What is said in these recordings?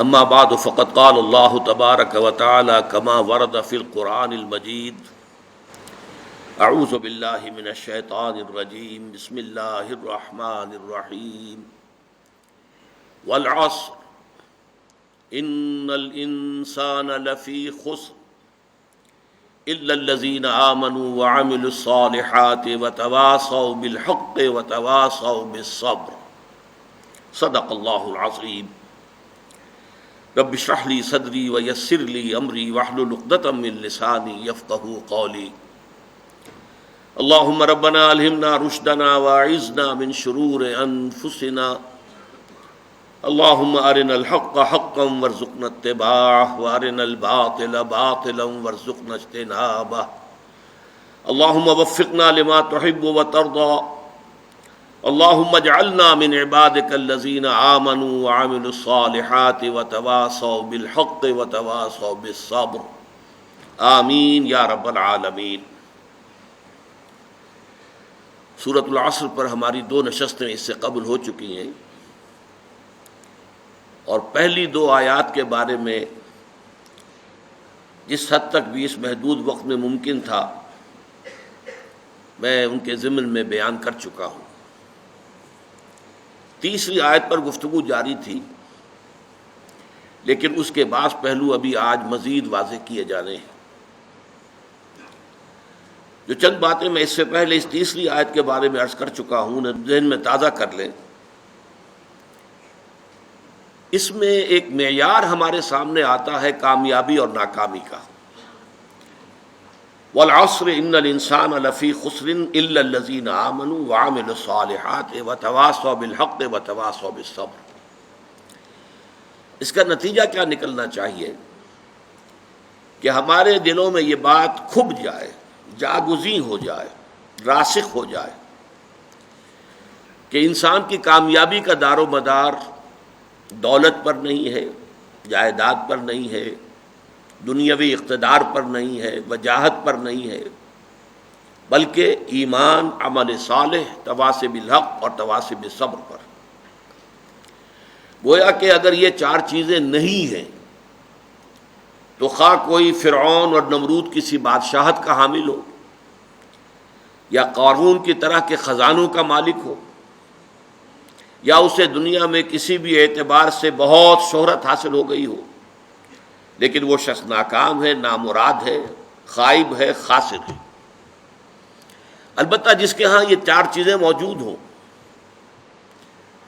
اما بعد فقد قال اللہ تبارک و تعالی کما ورد فی القرآن المجید اعوذ باللہ من الشیطان الرجیم بسم اللہ الرحمن الرحیم والعصر ان الانسان لفی خسر الا الذین آمنوا وعملوا الصالحات وتواصوا بالحق وتواصوا بالصبر صدق اللہ العظیم۔ رب اشرح لی صدری ویسر لی امری واحلل عقدۃ من لسانی یفقہوا قولی۔ اللہم ربنا الہمنا رشدنا واعذنا من شرور انفسنا، اللہم ارنا الحق حقا وارزقنا اتباعہ وارنا الباطل باطلا وارزقنا اجتنابہ، اللہم وفقنا لما تحب وترضى، اللہم اجعلنا من عبادک الذین آمنوا وعملوا الصالحات وتواصوا بالحق وتواصوا بالصبر، آمین یا رب العالمین۔ سورۃ العصر پر ہماری 2 نشستیں اس سے قبل ہو چکی ہیں، اور پہلی 2 آیات کے بارے میں جس حد تک بھی اس محدود وقت میں ممکن تھا میں ان کے ضمن میں بیان کر چکا ہوں۔ تیسری آیت پر گفتگو جاری تھی، لیکن اس کے بعض پہلو ابھی آج مزید واضح کیے جانے ہیں۔ جو چند باتیں میں اس سے پہلے اس تیسری آیت کے بارے میں عرض کر چکا ہوں، ذہن میں تازہ کر لیں۔ اس میں ایک معیار ہمارے سامنے آتا ہے کامیابی اور ناکامی کا۔ والعصر ان الانسان لفی خسر الا الذین آمنوا وعملوا الصالحات وتواصوا بالحق وتواصوا بالصبر۔ اس کا نتیجہ کیا نکلنا چاہیے کہ ہمارے دلوں میں یہ بات کھب جائے، جاگزیں ہو جائے، راسخ ہو جائے کہ انسان کی کامیابی کا دار و مدار دولت پر نہیں ہے، جائیداد پر نہیں ہے، دنیاوی اقتدار پر نہیں ہے، وجاہت پر نہیں ہے، بلکہ ایمان، عمل صالح، تواصی بالحق اور تواصی بالصبر پر۔ گویا کہ اگر یہ 4 چیزیں نہیں ہیں تو خواہ کوئی فرعون اور نمرود کسی بادشاہت کا حامل ہو، یا قارون کی طرح کے خزانوں کا مالک ہو، یا اسے دنیا میں کسی بھی اعتبار سے بہت شہرت حاصل ہو گئی ہو، لیکن وہ شخص ناکام ہے، نامراد ہے، خائب ہے، خاسر ہے۔ البتہ جس کے ہاں یہ 4 چیزیں موجود ہوں،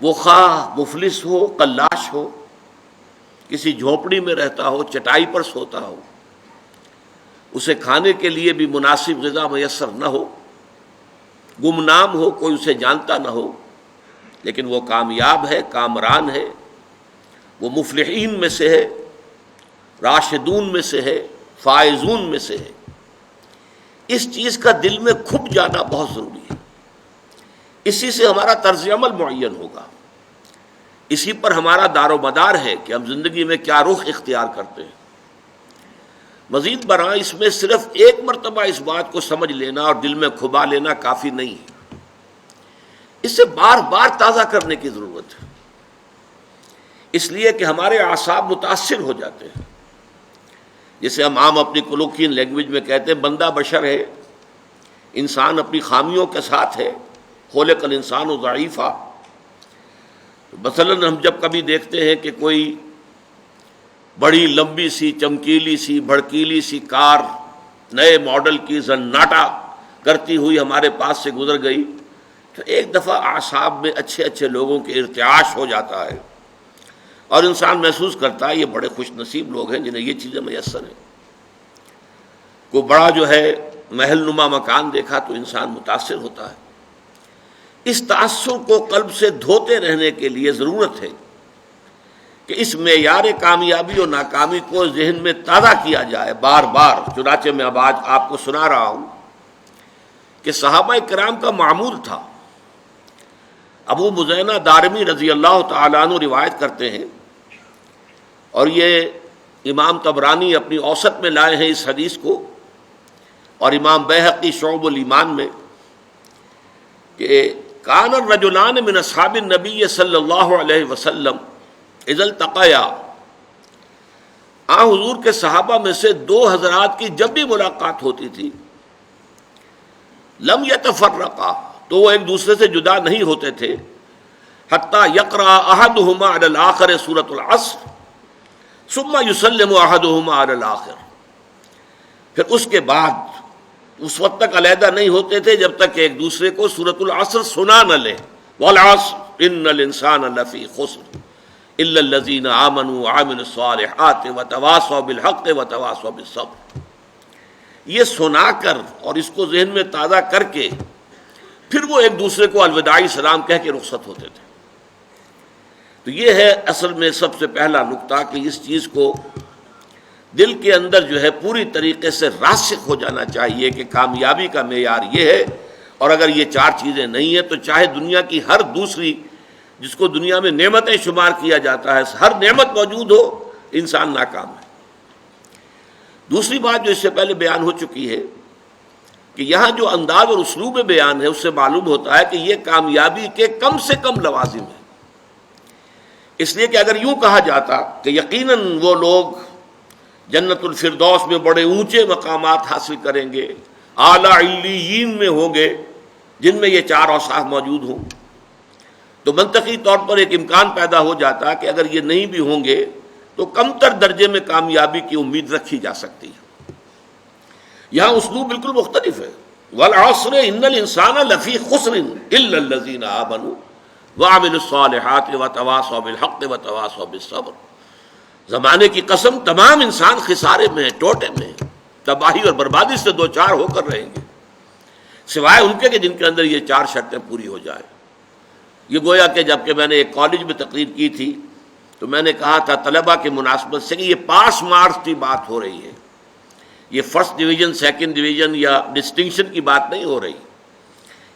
وہ خواہ مفلس ہو، قلاش ہو، کسی جھونپڑی میں رہتا ہو، چٹائی پر سوتا ہو، اسے کھانے کے لیے بھی مناسب غذا میسر نہ ہو، گمنام ہو، کوئی اسے جانتا نہ ہو، لیکن وہ کامیاب ہے، کامران ہے، وہ مفلحین میں سے ہے، راشدون میں سے ہے، فائزون میں سے ہے۔ اس چیز کا دل میں کھپ جانا بہت ضروری ہے۔ اسی سے ہمارا طرز عمل معین ہوگا، اسی پر ہمارا دار و مدار ہے کہ ہم زندگی میں کیا رخ اختیار کرتے ہیں۔ مزید برآں اس میں صرف ایک مرتبہ اس بات کو سمجھ لینا اور دل میں کھبا لینا کافی نہیں ہے، اسے بار بار تازہ کرنے کی ضرورت ہے، اس لیے کہ ہمارے اعصاب متاثر ہو جاتے ہیں۔ جسے ہم عام اپنی کولوکین لینگویج میں کہتے ہیں بندہ بشر ہے، انسان اپنی خامیوں کے ساتھ ہے، خلق الانسان ضعیفا۔ مثلاً ہم جب کبھی دیکھتے ہیں کہ کوئی بڑی لمبی سی، چمکیلی سی، بھڑکیلی سی کار نئے ماڈل کی زناٹا کرتی ہوئی ہمارے پاس سے گزر گئی تو ایک دفعہ اعصاب میں اچھے اچھے لوگوں کے ارتعاش ہو جاتا ہے، اور انسان محسوس کرتا ہے یہ بڑے خوش نصیب لوگ ہیں جنہیں یہ چیزیں میسر ہیں۔ کوئی بڑا جو ہے محل نما مکان دیکھا تو انسان متاثر ہوتا ہے۔ اس تاثر کو قلب سے دھوتے رہنے کے لیے ضرورت ہے کہ اس معیار کامیابی اور ناکامی کو ذہن میں تازہ کیا جائے بار بار۔ چنانچہ میں اب آج آپ کو سنا رہا ہوں کہ صحابہ کرام کا معمول تھا۔ ابو مزینہ دارمی رضی اللہ تعالیٰ عنہ روایت کرتے ہیں، اور یہ امام طبرانی اپنی اوسط میں لائے ہیں اس حدیث کو، اور امام بیہقی شعب الایمان میں، کہ کان الرجلان من اصحاب النبی صلی اللہ علیہ وسلم اذا التقیا حضور کے صحابہ میں سے دو حضرات کی جب بھی ملاقات ہوتی تھی لم یتفرقا، تو وہ ایک دوسرے سے جدا نہیں ہوتے تھے، حتی یقرأ احدہما علی الآخر سورۃ العصر ثم یسلم احدہما علی الآخر، پھر اس کے بعد اس وقت تک علیحدہ نہیں ہوتے تھے جب تک کہ ایک دوسرے کو سورۃ العصر سنا نہ لیں، والعصر ان الانسان لفی خسر الا الذین آمنوا وعملوا الصالحات وتواصوا بالحق وتواصوا بالصبر، یہ سنا کر اور اس کو ذہن میں تازہ کر کے پھر وہ ایک دوسرے کو الوداعی سلام کہہ کے رخصت ہوتے تھے۔ تو یہ ہے اصل میں سب سے پہلا نقطہ کہ اس چیز کو دل کے اندر جو ہے پوری طریقے سے راسخ ہو جانا چاہیے کہ کامیابی کا معیار یہ ہے، اور اگر یہ چار چیزیں نہیں ہیں تو چاہے دنیا کی ہر دوسری جس کو دنیا میں نعمتیں شمار کیا جاتا ہے ہر نعمت موجود ہو، انسان ناکام ہے۔ دوسری بات جو اس سے پہلے بیان ہو چکی ہے کہ یہاں جو انداز اور اسلوب بیان ہے اس سے معلوم ہوتا ہے کہ یہ کامیابی کے کم سے کم لوازم ہیں، اس لیے کہ اگر یوں کہا جاتا کہ یقیناً وہ لوگ جنت الفردوس میں بڑے اونچے مقامات حاصل کریں گے، اعلیٰ علیین میں ہوں گے جن میں یہ چار اوصاف موجود ہوں، تو منطقی طور پر ایک امکان پیدا ہو جاتا کہ اگر یہ نہیں بھی ہوں گے تو کم تر درجے میں کامیابی کی امید رکھی جا سکتی ہے۔ یہاں اسلوب بالکل مختلف ہے، والعصر ان الانسان لفی خسر الا الذین آمنوا وعملوا الصالحات وتواصوا بالحق وتواصوا بالصبر، زمانے کی قسم تمام انسان خسارے میں ہیں، ٹوٹے میں ہیں، تباہی اور بربادی سے دو چار ہو کر رہیں گے، سوائے ان کے کہ جن کے اندر یہ چار شرطیں پوری ہو جائیں۔ یہ گویا کہ جب کہ میں نے ایک کالج میں تقریر کی تھی تو میں نے کہا تھا طلبہ کی مناسبت سے کہ یہ پاس مارکس کی بات ہو رہی ہے، یہ فرسٹ ڈویژن سیکنڈ ڈویژن یا ڈسٹنکشن کی بات نہیں ہو رہی،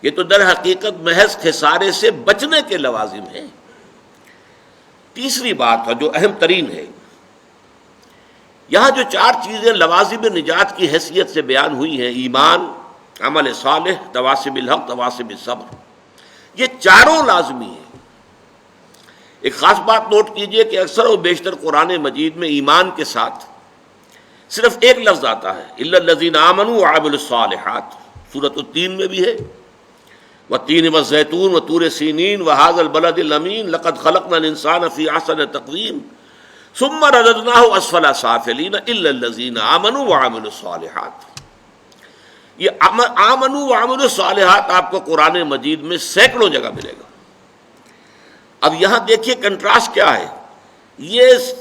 یہ تو در حقیقت محض خسارے سے بچنے کے لوازم ہیں۔ تیسری بات ہے جو اہم ترین ہے، یہاں جو چار چیزیں لوازم نجات کی حیثیت سے بیان ہوئی ہیں، ایمان، عمل صالح، تواصی بالحق، تواصی بالصبر، یہ چاروں لازمی ہیں۔ ایک خاص بات نوٹ کیجئے کہ اکثر و بیشتر قرآن مجید میں ایمان کے ساتھ صرف ایک لفظ آتا ہے، الا الذین آمنوا وعملوا الصالحات، سورۃ التین میں بھی ہے، والتین والزیتون وطور سینین وہذا البلد الامین لقد خلقنا الانسان فی احسن تقویم ثم رددناہ اسفل سافلین الا الذین آمنوا وعملوا الصالحات۔ یہ آمنوا وعملوا الصالحات آپ کو قرآن مجید میں سینکڑوں جگہ ملے گا۔ اب یہاں دیکھیے کنٹراسٹ کیا ہے، یہ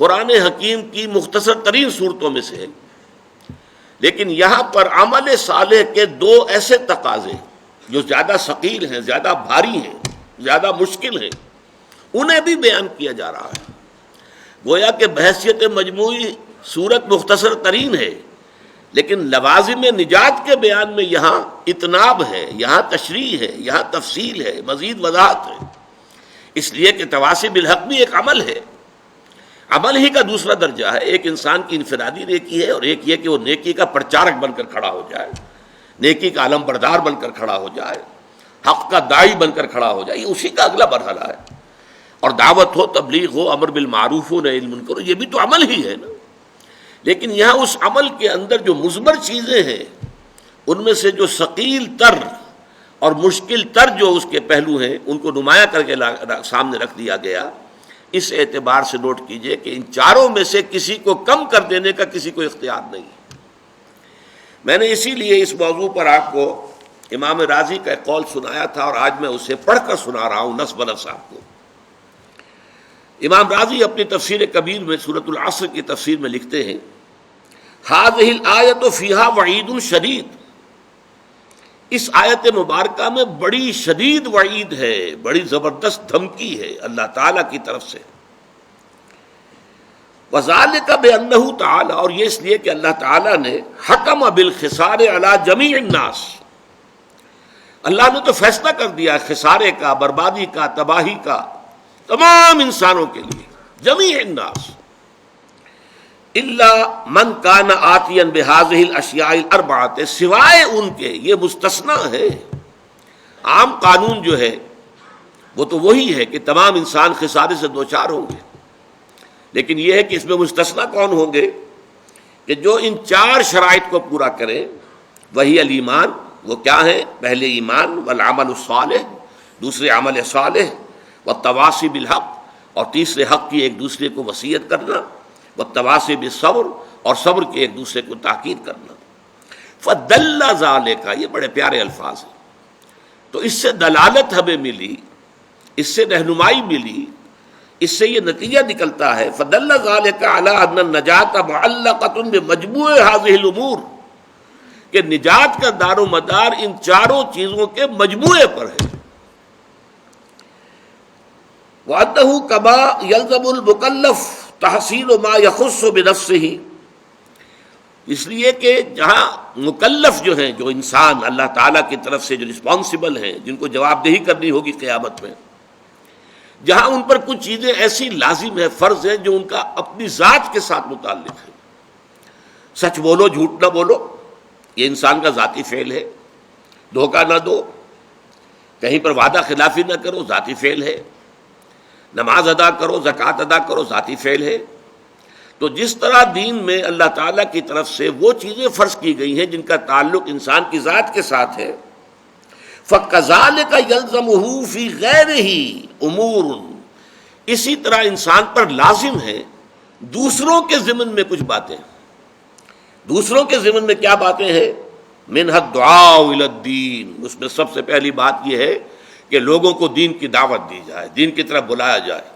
قرآن حکیم کی مختصر ترین صورتوں میں سے ہے، لیکن یہاں پر عمل صالح کے دو ایسے تقاضے جو زیادہ ثقیل ہیں، زیادہ بھاری ہیں، زیادہ مشکل ہیں، انہیں بھی بیان کیا جا رہا ہے۔ گویا کہ بحیثیت مجموعی صورت مختصر ترین ہے، لیکن لوازم نجات کے بیان میں یہاں اتناب ہے، یہاں تشریح ہے، یہاں تفصیل ہے، مزید وضاحت ہے، اس لیے کہ تواصی بالحق بھی ایک عمل ہے، عمل ہی کا دوسرا درجہ ہے۔ ایک انسان کی انفرادی نیکی ہے اور ایک یہ کہ وہ نیکی کا پرچارک بن کر کھڑا ہو جائے، نیکی کا علم بردار بن کر کھڑا ہو جائے، حق کا داعی بن کر کھڑا ہو جائے، یہ اسی کا اگلا مرحلہ ہے۔ اور دعوت ہو، تبلیغ ہو، امر بالمعروف ہو، نہی عن المنکر ہو، یہ بھی تو عمل ہی ہے نا۔ لیکن یہاں اس عمل کے اندر جو مثمر چیزیں ہیں ان میں سے جو ثقیل تر اور مشکل تر جو اس کے پہلو ہیں ان کو نمایاں کر کے سامنے رکھ دیا گیا۔ اس اعتبار سے نوٹ کیجئے کہ ان چاروں میں سے کسی کو کم کر دینے کا کسی کو اختیار نہیں ہے۔ میں نے اسی لیے اس موضوع پر آپ کو امام رازی کا ایک قول سنایا تھا اور آج میں اسے پڑھ کر سنا رہا ہوں نصب نفس آپ کو۔ امام رازی اپنی تفسیر کبیر میں سورۃ العصر کی تفسیر میں لکھتے ہیں، هذه الآیۃ فیہا وعید شدید، اس آیت مبارکہ میں بڑی شدید وعید ہے، بڑی زبردست دھمکی ہے اللہ تعالیٰ کی طرف سے۔ وذالک بانہ تعالی، اور یہ اس لیے کہ اللہ تعالیٰ نے حکم بالخسار علی جمیع الناس، اللہ نے تو فیصلہ کر دیا خسارے کا، بربادی کا، تباہی کا تمام انسانوں کے لیے، جمیع الناس، الا من کان آتیا بہذہ الاشیاء الاربعۃ، سوائے ان کے، یہ مستثنا ہے۔ عام قانون جو ہے وہ تو وہی ہے کہ تمام انسان خسارے سے دوچار ہوں گے، لیکن یہ ہے کہ اس میں مستثنیٰ کون ہوں گے کہ جو ان 4 شرائط کو پورا کرے. وہی الایمان، وہ کیا ہے؟ پہلے ایمان، والعمل الصالح، دوسرے عمل صالح، والتواصی بالحق، اور تیسرے حق کی ایک دوسرے کو وصیت کرنا، والتواصی بالصبر، اور صبر کی ایک دوسرے کو تاکید کرنا. فدل ذالک، یہ بڑے پیارے الفاظ ہیں. تو اس سے دلالت ہمیں ملی، اس سے رہنمائی ملی، اس سے یہ نتیجہ نکلتا ہے فدل ذالک علی ان النجاۃ معلقۃ بمجموع هذه الامور، کہ نجات کا دار و مدار ان 4 چیزوں کے مجموعے پر ہے. وَأَنَّهُ كَمَا يَلْزَمُ الْمُكَلَّفَ تَحْصِيلُ مَا يَخُصُّ بِنَفْسِهِ، اس لیے کہ جہاں مکلف جو ہیں، جو انسان اللہ تعالیٰ کی طرف سے جو رسپانسبل ہیں، جن کو جواب دہی کرنی ہوگی قیامت میں، جہاں ان پر کچھ چیزیں ایسی لازم ہیں، فرض ہیں، جو ان کا اپنی ذات کے ساتھ متعلق ہے. سچ بولو، جھوٹ نہ بولو، یہ انسان کا ذاتی فعل ہے. دھوکہ نہ دو، کہیں پر وعدہ خلافی نہ کرو، ذاتی فعل ہے. نماز ادا کرو، زکوٰۃ ادا کرو، ذاتی فعل ہے. تو جس طرح دین میں اللہ تعالیٰ کی طرف سے وہ چیزیں فرض کی گئی ہیں جن کا تعلق انسان کی ذات کے ساتھ ہے، فَكَذَلِكَ يَلْزَمُهُ فِي غَيْرِهِ أُمُورٌ، اسی طرح انسان پر لازم ہے دوسروں کے ضمن میں کچھ باتیں. دوسروں کے ضمن میں کیا باتیں ہیں؟ مِنْهَا الدُّعَاءُ إِلَى الدِّينِ، اس میں سب سے پہلی بات یہ ہے کہ لوگوں کو دین کی دعوت دی جائے، دین کی طرف بلایا جائے.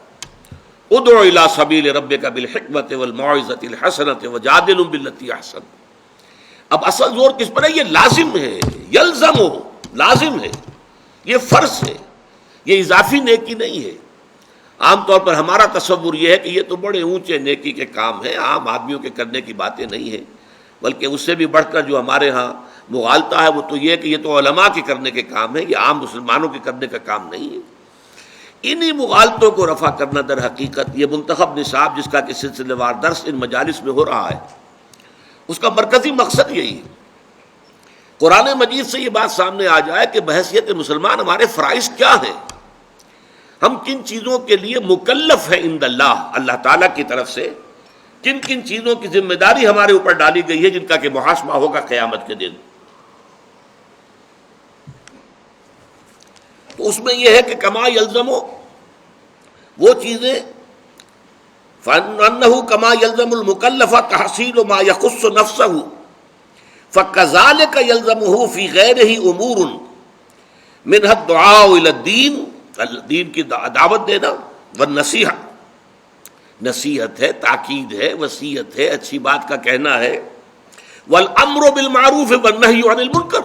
ادعو الی سبیل ربک بالحکمت والموعظۃ الحسنۃ وجادلہم باللتی احسن. اب اصل زور کس پر ہے؟ یہ لازم ہے، یلزم، لازم ہے، یہ فرض ہے، یہ اضافی نیکی نہیں ہے. عام طور پر ہمارا تصور یہ ہے کہ یہ تو بڑے اونچے نیکی کے کام ہیں، عام آدمیوں کے کرنے کی باتیں نہیں ہیں، بلکہ اس سے بھی بڑھ کر جو ہمارے ہاں مغالطہ ہے وہ تو یہ کہ یہ تو علماء کے کرنے کے کام ہے، یہ عام مسلمانوں کے کرنے کا کام نہیں ہے. انہی مغالطوں کو رفع کرنا در حقیقت یہ منتخب نصاب جس کا کہ سلسلہ وار درس ان مجالس میں ہو رہا ہے، اس کا مرکزی مقصد یہی ہے. قرآن مجید سے یہ بات سامنے آ جائے کہ بحیثیت مسلمان ہمارے فرائض کیا ہیں، ہم کن چیزوں کے لیے مکلف ہیں عند اللہ، اللہ تعالیٰ کی طرف سے کن کن چیزوں کی ذمہ داری ہمارے اوپر ڈالی گئی ہے جن کا کہ محاسبہ ہوگا قیامت کے دن. تو اس میں یہ ہے کہ کما یلزم، وہ چیزیں فَأَنَّهُ كَمَا يَلْزَمُ الْمُكَلَّفَ تَحْصِيلُ مَا يَخُصُّ نَفْسَهُ فَكَذَلِكَ يَلْزَمُهُ فِي غَيْرِهِ أُمُورٌ مِنْهَا الدُّعَاءُ إِلَى الدِّينِ، دین کی دعوت دینا، والنصیحہ، نصیحت ہے، تاکید ہے، وصیت ہے، اچھی بات کا کہنا ہے. والامر بالمعروف والنہی عن المنکر،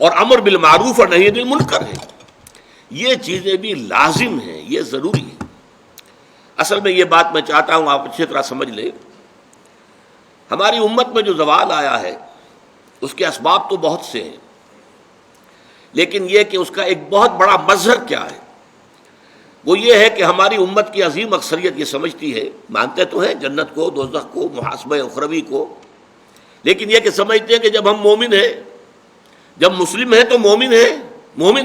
اور امر بالمعروف اور نہی عن المنکر ہے. یہ چیزیں بھی لازم ہیں، یہ ضروری ہے. اصل میں یہ بات میں چاہتا ہوں آپ اچھی طرح سمجھ لیں. ہماری امت میں جو زوال آیا ہے اس کے اسباب تو بہت سے ہیں، لیکن یہ کہ اس کا ایک بہت بڑا مظہر کیا ہے، وہ یہ ہے کہ ہماری امت کی عظیم اکثریت یہ سمجھتی ہے، مانتے تو ہیں جنت کو، دوزخ کو، محاسبہ اخروی کو، لیکن یہ کہ سمجھتے ہیں کہ جب ہم مومن ہیں، جب مسلم ہیں تو مومن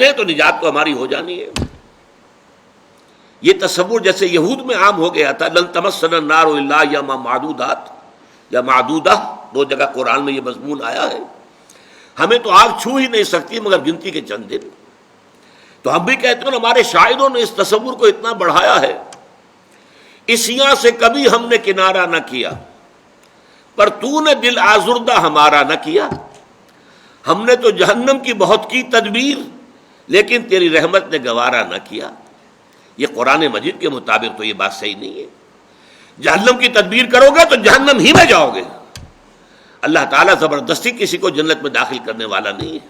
ہیں تو نجات تو ہماری ہو جانی ہے. یہ تصور جیسے یہود میں عام ہو گیا تھا، لن تمسنا النار الا ایاما معدودات یا معدودہ، 2 جگہ قرآن میں یہ مضمون آیا ہے، ہمیں تو آگ چھو ہی نہیں سکتی مگر گنتی کے چند دن. تو ہم بھی کہتے ہیں ہمارے شاعروں نے اس تصور کو اتنا بڑھایا ہے، اسیاں سے کبھی ہم نے کنارہ نہ کیا، پر تو نے دل آزردہ ہمارا نہ کیا. ہم نے تو جہنم کی بہت کی تدبیر، لیکن تیری رحمت نے گوارا نہ کیا. یہ قرآن مجید کے مطابق تو یہ بات صحیح نہیں ہے. جہنم کی تدبیر کرو گے تو جہنم ہی میں جاؤ گے. اللہ تعالیٰ زبردستی کسی کو جنت میں داخل کرنے والا نہیں ہے،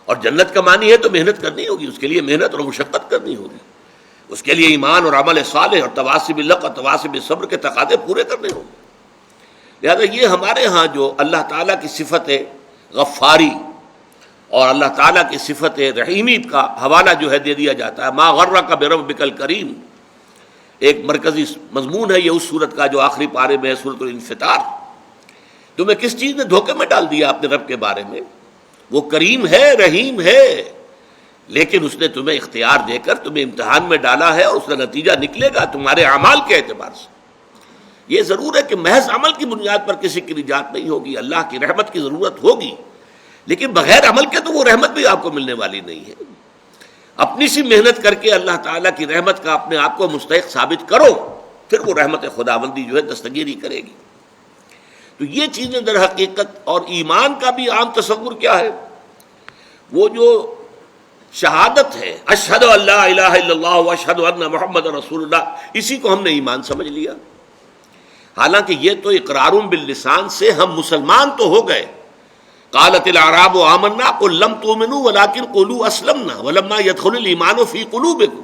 اور جنت کا معنی ہے تو محنت کرنی ہوگی، اس کے لیے محنت اور مشقت کرنی ہوگی، اس کے لیے ایمان اور عمل صالح اور تواصی بالحق اور تواصی بالصبر کے تقاضے پورے کرنے ہوں گے. لہٰذا یہ ہمارے ہاں جو اللہ تعالیٰ کی صفت غفاری اور اللہ تعالیٰ کی صفت رحیمی کا حوالہ جو ہے دے دیا جاتا ہے. ما غرک بربک الکریم ایک مرکزی مضمون ہے یہ اس سورت کا جو آخری پارے میں ہے، سورۃ الانفطار. تمہیں کس چیز نے دھوکے میں ڈال دیا اپنے رب کے بارے میں؟ وہ کریم ہے، رحیم ہے، لیکن اس نے تمہیں اختیار دے کر تمہیں امتحان میں ڈالا ہے، اور اس کا نتیجہ نکلے گا تمہارے اعمال کے اعتبار سے۔ یہ ضرور ہے کہ محض عمل کی بنیاد پر کسی کی نجات نہیں ہوگی، اللہ کی رحمت کی ضرورت ہوگی، لیکن بغیر عمل کے تو وہ رحمت بھی آپ کو ملنے والی نہیں ہے۔ اپنی سی محنت کر کے اللہ تعالیٰ کی رحمت کا اپنے آپ کو مستحق ثابت کرو، پھر وہ رحمت خداوندی جو ہے دستگیری کرے گی۔ تو یہ چیزیں در حقیقت، اور ایمان کا بھی عام تصور کیا ہے، وہ جو شہادت ہے، اشہد ان لا الہ الا اللہ واشہد ان محمد رسول اللہ، اسی کو ہم نے ایمان سمجھ لیا۔ حالانکہ یہ تو اقرار باللسان سے ہم مسلمان تو ہو گئے۔ قالت الاعراب آمنا قل لم تؤمنوا ولکن قولوا اسلمنا ولما يدخل الایمان فی قلوبکم۔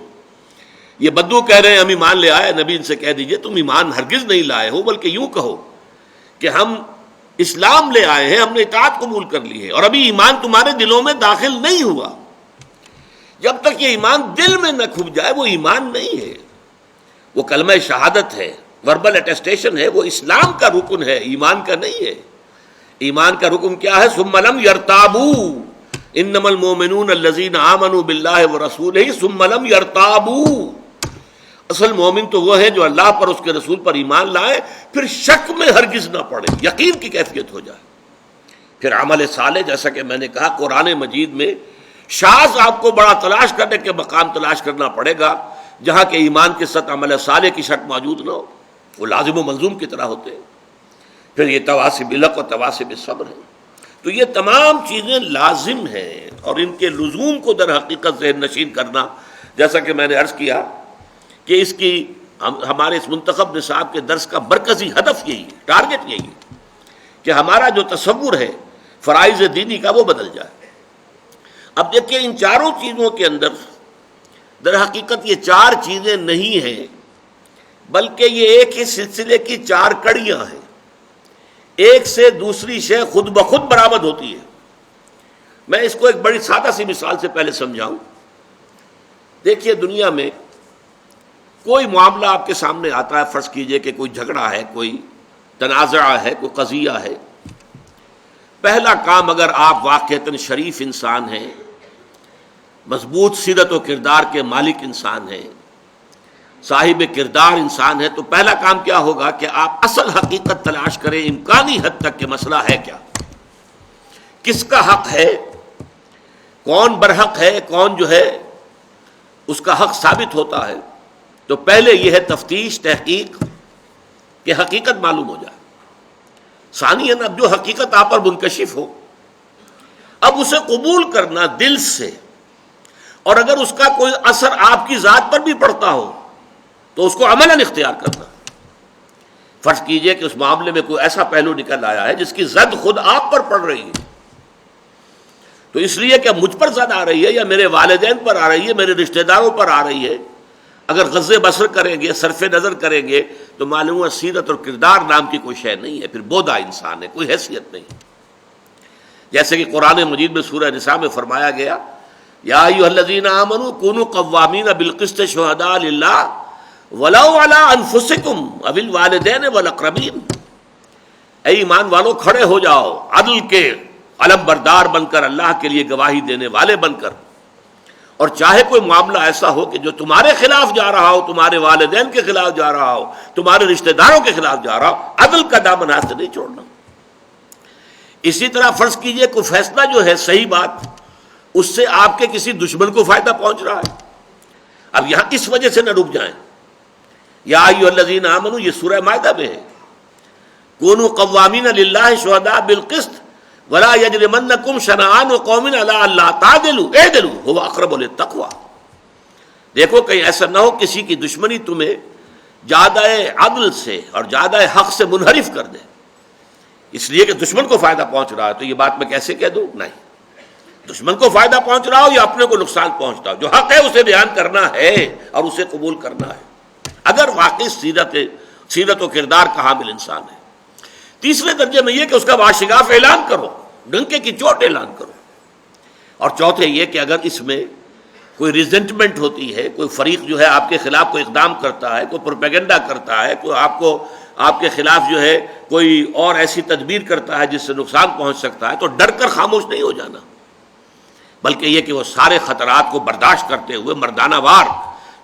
یہ بدو کہہ رہے ہیں ہم ایمان لے آئے، نبی ان سے کہہ دیجئے تم ایمان ہرگز نہیں لائے ہو، بلکہ یوں کہو کہ ہم اسلام لے آئے ہیں، ہم نے اطاعت قبول کر لی ہے، اور ابھی ایمان تمہارے دلوں میں داخل نہیں ہوا۔ جب تک یہ ایمان دل میں نہ کھپ جائے وہ ایمان نہیں ہے، وہ کلمہ شہادت ہے، وربل اٹیسٹیشن ہے، وہ اسلام کا رکن ہے، ایمان کا نہیں ہے۔ ایمان کا رکن کیا ہے؟ ثم لم یرتابوا انما المؤمنون الذین آمنوا باللہ ورسولہ ثم لم یرتابوا۔ اصل مومن تو وہ ہے جو اللہ پر، اس کے رسول پر ایمان لائے، پھر شک میں ہرگز نہ پڑے، یقین کی کیفیت ہو جائے۔ پھر عمل صالح، جیسا کہ میں نے کہا قرآن مجید میں شاذ آپ کو بڑا تلاش کرنے کے مقام تلاش کرنا پڑے گا جہاں کہ ایمان کے ساتھ عمل صالح کی شرط موجود نہ ہو، وہ لازم و ملزوم کی طرح ہوتے ہیں۔ پھر یہ تواصی بالحق اور تواصی بالصبر ہے۔ تو یہ تمام چیزیں لازم ہیں، اور ان کے لزوم کو در حقیقت ذہن نشین کرنا، جیسا کہ میں نے عرض کیا کہ اس کی ہمارے اس منتخب نصاب کے درس کا مرکزی ہدف یہی ہے، ٹارگٹ یہی ہے کہ ہمارا جو تصور ہے فرائض دینی کا وہ بدل جائے۔ اب دیکھیں ان چاروں چیزوں کے اندر در حقیقت یہ چار چیزیں نہیں ہیں، بلکہ یہ ایک ہی سلسلے کی چار کڑیاں ہیں، ایک سے دوسری شے خود بخود برآمد ہوتی ہے۔ میں اس کو ایک بڑی سادہ سی مثال سے پہلے سمجھاؤں۔ دیکھیے دنیا میں کوئی معاملہ آپ کے سامنے آتا ہے، فرض کیجئے کہ کوئی جھگڑا ہے، کوئی تنازع ہے، کوئی قضیہ ہے۔ پہلا کام، اگر آپ واقعتاً شریف انسان ہیں، مضبوط سیرت و کردار کے مالک انسان ہیں، صاحب کردار انسان ہے، تو پہلا کام کیا ہوگا کہ آپ اصل حقیقت تلاش کریں، امکانی حد تک کہ مسئلہ ہے کیا، کس کا حق ہے، کون برحق ہے، کون جو ہے اس کا حق ثابت ہوتا ہے۔ تو پہلے یہ ہے تفتیش، تحقیق، کہ حقیقت معلوم ہو جائے۔ ثانیاً اب جو حقیقت آپ پر منکشف ہو، اب اسے قبول کرنا دل سے، اور اگر اس کا کوئی اثر آپ کی ذات پر بھی پڑتا ہو تو اس کو عملاً اختیار کرنا۔ فرض کیجئے کہ اس معاملے میں کوئی ایسا پہلو نکل آیا ہے جس کی زد خود آپ پر پڑ رہی ہے، تو اس لیے کہ مجھ پر زد آ رہی ہے یا میرے والدین پر آ رہی ہے، میرے رشتہ داروں پر آ رہی ہے، اگر غض بصر کریں گے، صرف نظر کریں گے، تو معلوم ہے سیرت اور کردار نام کی کوئی شے نہیں ہے، پھر بودا انسان ہے، کوئی حیثیت نہیں۔ جیسے کہ قرآن مجید میں سورہ نساء میں فرمایا گیا، یا ایھا الذین آمنوا کونوا قوامین بالقسط شہداء للہ ولو علی انفسکم او الوالدین والاقربین۔ اے ایمان والو، کھڑے ہو جاؤ عدل کے علم بردار بن کر، اللہ کے لیے گواہی دینے والے بن کر، اور چاہے کوئی معاملہ ایسا ہو کہ جو تمہارے خلاف جا رہا ہو، تمہارے والدین کے خلاف جا رہا ہو، تمہارے رشتہ داروں کے خلاف جا رہا ہو، عدل کا دامن ہاتھ سے نہیں چھوڑنا۔ اسی طرح فرض کیجئے کوئی فیصلہ جو ہے صحیح بات، اس سے آپ کے کسی دشمن کو فائدہ پہنچ رہا ہے، اب یہاں اس وجہ سے نہ رک جائیں۔ یا ایھا الذین آمنوا، یہ سورہ مائدہ میں ہے، کونوا قوامین للہ شہداء بالقسط ولا یجرمنکم شنآن قوم علی الا تعدلوا اعدلوا هو اقرب للتقوی۔ دیکھو کہیں ایسا نہ ہو کسی کی دشمنی تمہیں زیادہ عدل سے اور زیادہ حق سے منحرف کر دے، اس لیے کہ دشمن کو فائدہ پہنچ رہا ہے تو یہ بات میں کیسے کہہ دوں؟ نہیں، دشمن کو فائدہ پہنچ رہا ہو یا اپنے کو نقصان پہنچتا ہو، جو حق ہے اسے بیان کرنا ہے اور اسے قبول کرنا ہے، اگر واقعی سیرت و کردار کا حامل انسان ہے۔ تیسرے درجے میں یہ کہ اس کا واشگاف اعلان کرو، ڈنکے کی چوٹ اعلان کرو۔ اور چوتھے یہ کہ اگر اس میں کوئی ریزنٹمنٹ ہوتی ہے، کوئی فریق جو ہے آپ کے خلاف کوئی اقدام کرتا ہے، کوئی پروپیگنڈا کرتا ہے، کوئی آپ کے خلاف جو ہے کوئی اور ایسی تدبیر کرتا ہے جس سے نقصان پہنچ سکتا ہے، تو ڈر کر خاموش نہیں ہو جانا، بلکہ یہ کہ وہ سارے خطرات کو برداشت کرتے ہوئے مردانہ وار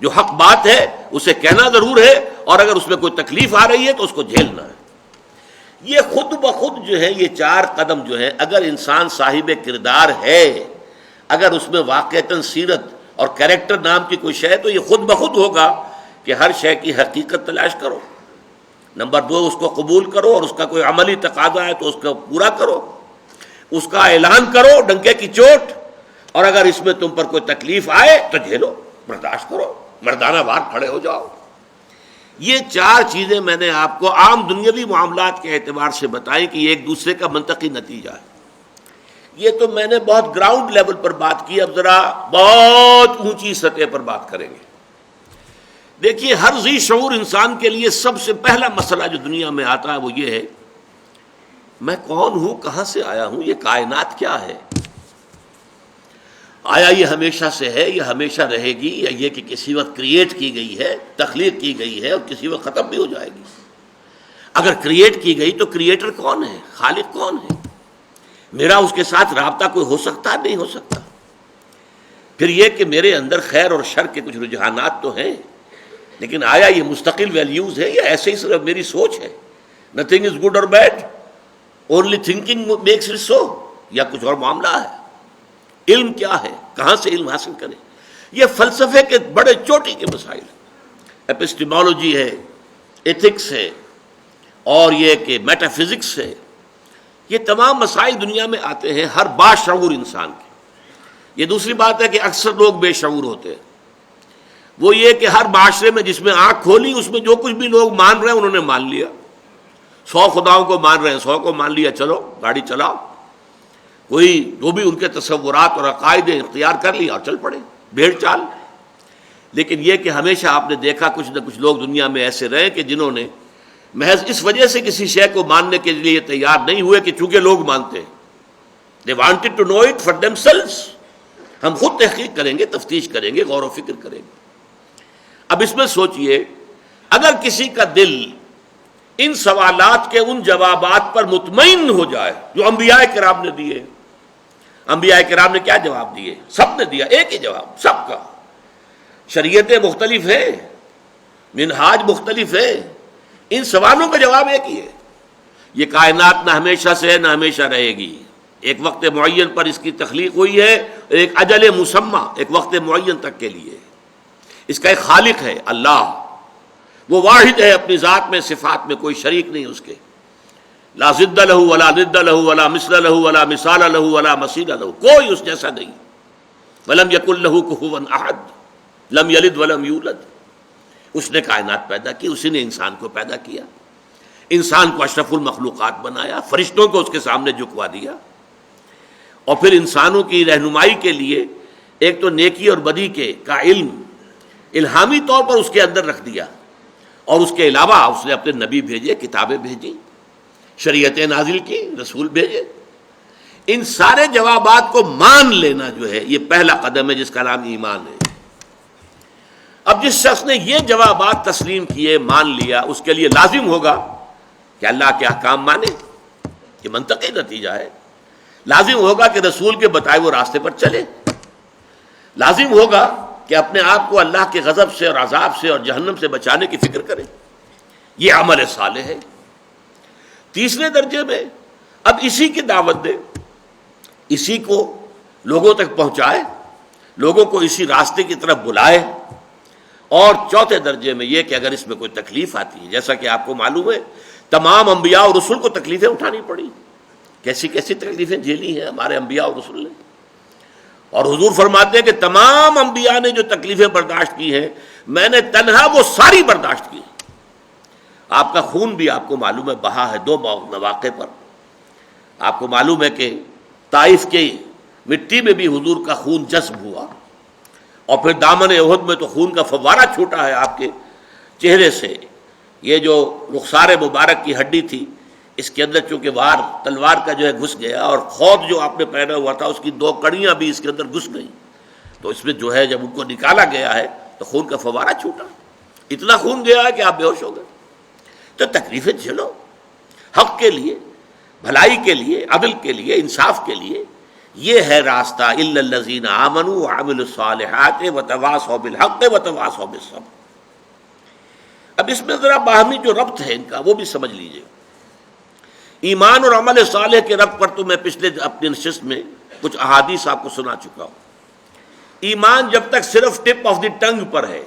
جو حق بات ہے اسے کہنا ضرور ہے، اور اگر اس میں کوئی تکلیف آ رہی ہے تو اس کو جھیلنا ہے۔ یہ خود بخود جو ہے، یہ 4 قدم جو ہے، اگر انسان صاحب کردار ہے، اگر اس میں واقعتاً سیرت اور کریکٹر نام کی کوئی شے، تو یہ خود بخود ہوگا کہ ہر شے کی حقیقت تلاش کرو۔ نمبر 2، اس کو قبول کرو، اور اس کا کوئی عملی تقاضا ہے تو اس کو پورا کرو، اس کا اعلان کرو ڈنکے کی چوٹ، اور اگر اس میں تم پر کوئی تکلیف آئے تو جھیلو، برداشت کرو، مردانہ وار کھڑے ہو جاؤ۔ یہ 4 چیزیں میں نے آپ کو عام دنیاوی معاملات کے اعتبار سے بتائی کہ یہ ایک دوسرے کا منطقی نتیجہ ہے۔ یہ تو میں نے بہت گراؤنڈ لیول پر بات کی، اب ذرا بہت اونچی سطح پر بات کریں گے۔ دیکھیے، ہر ذی شعور انسان کے لیے سب سے پہلا مسئلہ جو دنیا میں آتا ہے وہ یہ ہے، میں کون ہوں، کہاں سے آیا ہوں، یہ کائنات کیا ہے؟ آیا یہ ہمیشہ سے ہے یا ہمیشہ رہے گی، یا یہ کہ کسی وقت کریٹ کی گئی ہے، تخلیق کی گئی ہے اور کسی وقت ختم بھی ہو جائے گی؟ اگر کریٹ کی گئی تو کریٹر کون ہے، خالق کون ہے؟ میرا اس کے ساتھ رابطہ کوئی ہو سکتا نہیں ہو سکتا؟ پھر یہ کہ میرے اندر خیر اور شر کے کچھ رجحانات تو ہیں، لیکن آیا یہ مستقل ویلیوز ہے یا ایسے ہی صرف میری سوچ ہے؟ نتھنگ از گڈ اور bad, only thinking makes it so, یا کچھ اور معاملہ ہے؟ علم کیا ہے، کہاں سے علم حاصل کریں؟ یہ فلسفے کے بڑے چوٹی کے مسائل ہیں۔ ایپسٹیمولوجی ہے، ایتھکس ہے، اور یہ کہ میٹا فزکس ہے۔ یہ تمام مسائل دنیا میں آتے ہیں ہر باشعور انسان کے۔ یہ دوسری بات ہے کہ اکثر لوگ بے شعور ہوتے ہیں۔ وہ یہ کہ ہر معاشرے میں جس میں آنکھ کھولی اس میں جو کچھ بھی لوگ مان رہے ہیں انہوں نے مان لیا۔ 100 خداؤں کو مان رہے ہیں، 100 کو مان لیا، چلو گاڑی چلاؤ۔ کوئی جو بھی ان کے تصورات اور عقائد اختیار کر لیا اور چل پڑے، بھیڑ چال۔ لیکن یہ کہ ہمیشہ آپ نے دیکھا کچھ نہ کچھ لوگ دنیا میں ایسے رہے کہ جنہوں نے محض اس وجہ سے کسی شے کو ماننے کے لیے تیار نہیں ہوئے کہ چونکہ لوگ مانتے ہیں۔ They wanted to know it for themselves۔ ہم خود تحقیق کریں گے، تفتیش کریں گے، غور و فکر کریں گے۔ اب اس میں سوچئے، اگر کسی کا دل ان سوالات کے ان جوابات پر مطمئن ہو جائے جو انبیاء کرام نے دیے۔ انبیاء کرام نے کیا جواب دیے؟ سب نے دیا ایک ہی جواب، سب کا۔ شریعتیں مختلف ہیں، منہاج مختلف ہے، ان سوالوں کا جواب ایک ہی ہے۔ یہ کائنات نہ ہمیشہ سے ہے نہ ہمیشہ رہے گی، ایک وقت معین پر اس کی تخلیق ہوئی ہے، ایک اجل مسمى، ایک وقت معین تک کے لیے۔ اس کا ایک خالق ہے اللہ، وہ واحد ہے اپنی ذات میں، صفات میں کوئی شریک نہیں اس کے۔ لا ضد لہ ولا ند لہ ولا مثل لہ ولا مثال لہ ولا مثیل لہ، کوئی اس جیسا نہیں۔ ولم یکن لہ کفوا احد، لم یلد ولم یولد۔ اس نے کائنات پیدا کی، اسی نے انسان کو پیدا کیا، انسان کو اشرف المخلوقات بنایا، فرشتوں کو اس کے سامنے جھکوا دیا، اور پھر انسانوں کی رہنمائی کے لیے ایک تو نیکی اور بدی کا علم الہامی طور پر اس کے اندر رکھ دیا، اور اس کے علاوہ اس نے اپنے نبی بھیجے، کتابیں بھیجی، شریعتیں نازل کی، رسول بھیجے۔ ان سارے جوابات کو مان لینا جو ہے یہ پہلا قدم ہے جس کا نام ایمان ہے۔ اب جس شخص نے یہ جوابات تسلیم کیے، مان لیا، اس کے لیے لازم ہوگا کہ اللہ کے احکام مانے، یہ منطقی نتیجہ ہے۔ لازم ہوگا کہ رسول کے بتائے وہ راستے پر چلے، لازم ہوگا کہ اپنے آپ کو اللہ کے غضب سے اور عذاب سے اور جہنم سے بچانے کی فکر کرے، یہ عمل صالح ہے۔ تیسرے درجے میں اب اسی کی دعوت دے، اسی کو لوگوں تک پہنچائے، لوگوں کو اسی راستے کی طرف بلائے۔ اور چوتھے درجے میں یہ کہ اگر اس میں کوئی تکلیف آتی ہے، جیسا کہ آپ کو معلوم ہے تمام انبیاء اور رسول کو تکلیفیں اٹھانی پڑی، کیسی کیسی تکلیفیں جھیلی ہیں ہمارے انبیاء اور رسول نے۔ اور حضور فرماتے ہیں کہ تمام انبیاء نے جو تکلیفیں برداشت کی ہیں، میں نے تنہا وہ ساری برداشت کی۔ آپ کا خون بھی آپ کو معلوم ہے بہا ہے 2 مواقع پر۔ آپ کو معلوم ہے کہ طائف کی مٹی میں بھی حضور کا خون جذب ہوا، اور پھر دامن احد میں تو خون کا فوارہ چھوٹا ہے آپ کے چہرے سے۔ یہ جو رخسار مبارک کی ہڈی تھی، اس کے اندر چونکہ تلوار کا جو ہے گھس گیا، اور خود جو آپ نے پہنا ہوا تھا اس کی 2 کڑیاں بھی اس کے اندر گھس گئیں، تو اس میں جو ہے جب ان کو نکالا گیا ہے تو خون کا فوارہ چھوٹا، اتنا خون گیا ہے کہ آپ بے ہوش ہو گئے۔ تو تکلیفیں جھیلو، حق کے لیے، بھلائی کے لیے، عدل کے لیے، انصاف کے لیے، یہ ہے راستہ الا الذین آمنوا وعملوا الصالحات وتواصوا بالحق وتواصوا بالصبر. اب اس میں ذرا باہمی جو ربط ہے ان کا وہ بھی سمجھ لیجئے. ایمان اور عمل صالح کے ربط پر تو میں پچھلے اپنی نشست میں کچھ احادیث آپ کو سنا چکا ہوں. ایمان جب تک صرف ٹپ آف دی ٹنگ پر ہے،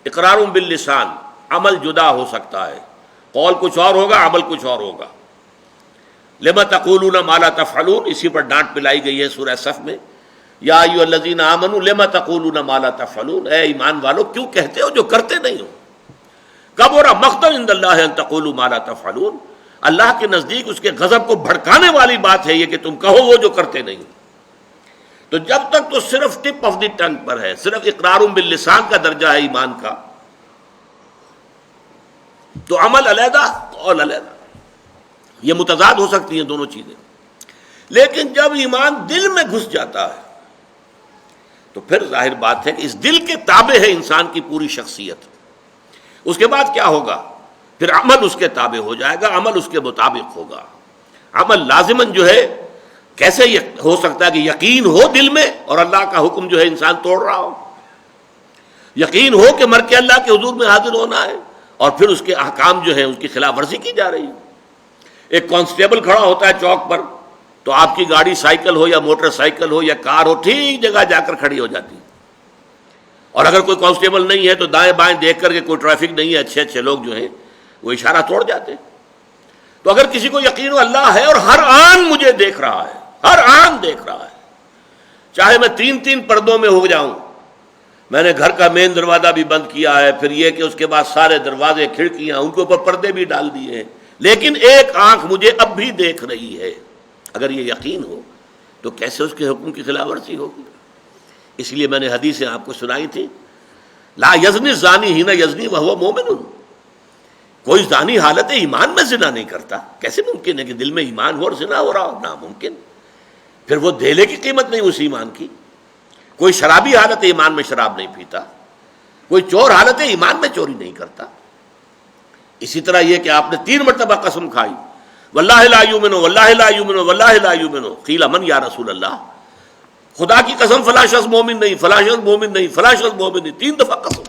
اقرار باللسان، عمل جدا ہو سکتا ہے، قول کچھ اور ہوگا عمل کچھ اور ہوگا. لما تقولون ما لا تفعلون، اسی پر ڈانٹ پلائی گئی ہے سورہ صف میں، یا ایھا الذین آمنوا لما تقولون ما لا تفعلون، اے ایمان والو کیوں کہتے ہو جو کرتے نہیں ہو. کبر مقتا عند اللہ ان تقولوا ما لا تفعلون، اللہ کے نزدیک اس کے غضب کو بھڑکانے والی بات ہے یہ کہ تم کہو وہ جو کرتے نہیں ہو. تو جب تک تو صرف ٹپ آف دی ٹنگ پر ہے، صرف اقرار باللسان کا درجہ ہے ایمان کا، تو عمل علیحدہ قول علیحدہ، یہ متضاد ہو سکتی ہیں دونوں چیزیں. لیکن جب ایمان دل میں گھس جاتا ہے تو پھر ظاہر بات ہے کہ اس دل کے تابع ہے انسان کی پوری شخصیت. اس کے بعد کیا ہوگا؟ پھر عمل اس کے تابع ہو جائے گا، عمل اس کے مطابق ہوگا. عمل لازماً جو ہے، کیسے ہو سکتا ہے کہ یقین ہو دل میں اور اللہ کا حکم جو ہے انسان توڑ رہا ہو؟ یقین ہو کہ مر کے اللہ کے حضور میں حاضر ہونا ہے اور پھر اس کے احکام جو ہیں اس کی خلاف ورزی کی جا رہی ہے. ایک کانسٹیبل کھڑا ہوتا ہے چوک پر تو آپ کی گاڑی سائیکل ہو یا موٹر سائیکل ہو یا کار ہو ٹھیک جگہ جا کر کھڑی ہو جاتی ہے. اور اگر کوئی کانسٹیبل نہیں ہے تو دائیں بائیں دیکھ کر کے کوئی ٹریفک نہیں ہے، اچھے اچھے لوگ جو ہیں وہ اشارہ توڑ جاتے ہیں. تو اگر کسی کو یقین ہو اللہ ہے اور ہر آن مجھے دیکھ رہا ہے، ہر آن دیکھ رہا ہے، چاہے میں 3 پردوں میں ہو جاؤں، میں نے گھر کا مین دروازہ بھی بند کیا ہے، پھر یہ کہ اس کے بعد سارے دروازے کھڑکیاں ان کے اوپر پردے بھی ڈال دیے ہیں، لیکن ایک آنکھ مجھے اب بھی دیکھ رہی ہے. اگر یہ یقین ہو تو کیسے اس کے حکم کی خلاف ورزی ہوگی؟ اس لیے میں نے حدیثیں آپ کو سنائی تھی، لا یزنی الزانی حین یزنی وہو مومن، کوئی زانی حالت ایمان میں زنا نہیں کرتا. کیسے ممکن ہے کہ دل میں ایمان ہو اور زنا ہو رہا ہو؟ ناممکن. پھر وہ دھیلے کی قیمت نہیں اس ایمان کی. کوئی شرابی حالت ایمان میں شراب نہیں پیتا، کوئی چور حالت ایمان میں چوری نہیں کرتا. اسی طرح یہ کہ آپ نے 3 مرتبہ قسم کھائی، واللہ لا یؤمن واللہ لا یؤمن واللہ لا یؤمن، قیل من یا رسول اللہ، خدا کی قسم فلاں شخص مومن نہیں، فلاں شخص مومن نہیں، فلاں شخص مومن نہیں، 3 دفعہ قسم.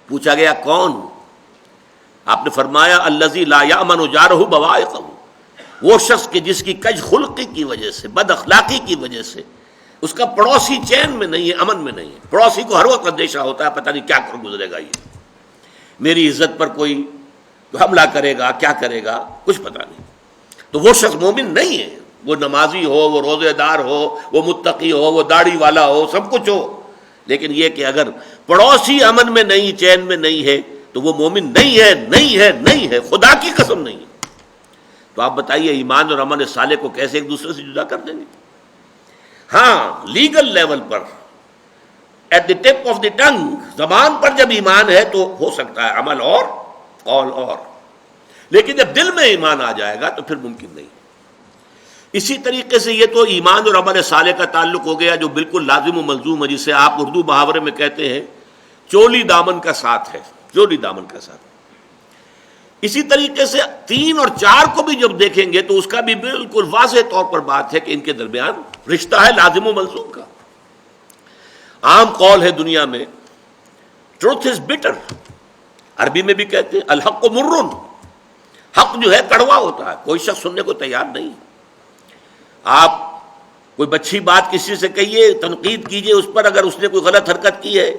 پوچھا گیا کون؟ آپ نے فرمایا الذی لا یأمن جارہ بوائقہ، وہ شخص کہ جس کی کج خلقی کی وجہ سے، بد اخلاقی کی وجہ سے اس کا پڑوسی چین میں نہیں ہے، امن میں نہیں ہے. پڑوسی کو ہر وقت اندیشہ ہوتا ہے پتہ نہیں کیا کر گزرے گا، یہ میری عزت پر کوئی حملہ کرے گا، کیا کرے گا، کچھ پتہ نہیں. تو وہ شخص مومن نہیں ہے. وہ نمازی ہو، وہ روزے دار ہو، وہ متقی ہو، وہ داڑھی والا ہو، سب کچھ ہو، لیکن یہ کہ اگر پڑوسی امن میں نہیں، چین میں نہیں ہے تو وہ مومن نہیں ہے، نہیں ہے، نہیں ہے، خدا کی قسم نہیں ہے. تو آپ بتائیے ایمان اور عمل صالح کو کیسے ایک دوسرے سے جدا کر دیں گے؟ ہاں لیگل لیول پر، at the tip of the tongue, زبان پر جب ایمان ہے تو ہو سکتا ہے عمل اور قول اور، لیکن جب دل میں ایمان آ جائے گا تو پھر ممکن نہیں. اسی طریقے سے یہ تو ایمان اور عمل صالح کا تعلق ہو گیا جو بالکل لازم و ملزوم ہے، جسے آپ اردو محاورے میں کہتے ہیں چولی دامن کا ساتھ ہے، چولی دامن کا ساتھ. اسی طریقے سے 3 اور 4 کو بھی جب دیکھیں گے تو اس کا بھی بالکل واضح طور پر بات ہے کہ ان کے درمیان رشتہ ہے لازم و ملزوم کا. عام قول ہے دنیا میں ٹروتھ از بٹر، عربی میں بھی کہتے ہیں الحق مرن، حق جو ہے کڑوا ہوتا ہے، کوئی شخص سننے کو تیار نہیں. آپ کوئی بچی بات کسی سے کہیے، تنقید کیجئے اس پر، اگر اس نے کوئی غلط حرکت کی ہے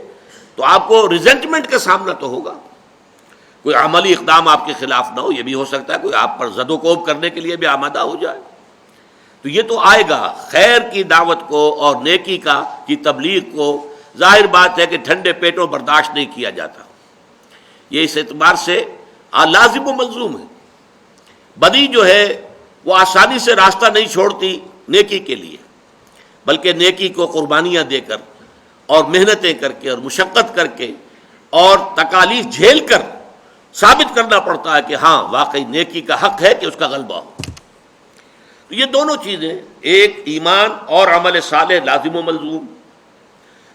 تو آپ کو ریزنٹمنٹ کا سامنا تو ہوگا. کوئی عملی اقدام آپ کے خلاف نہ ہو، یہ بھی ہو سکتا ہے کوئی آپ پر زد و کوب کرنے کے لیے بھی آمادہ ہو جائے، تو یہ تو آئے گا. خیر کی دعوت کو اور نیکی کی تبلیغ کو ظاہر بات ہے کہ ٹھنڈے پیٹوں برداشت نہیں کیا جاتا. یہ اس اعتبار سے لازم و ملزوم ہے. بدی جو ہے وہ آسانی سے راستہ نہیں چھوڑتی نیکی کے لیے، بلکہ نیکی کو قربانیاں دے کر اور محنتیں کر کے اور مشقت کر کے اور تکالیف جھیل کر ثابت کرنا پڑتا ہے کہ ہاں واقعی نیکی کا حق ہے کہ اس کا غلبہ ہو. تو یہ دونوں چیزیں، ایک ایمان اور عمل صالح لازم و ملزوم،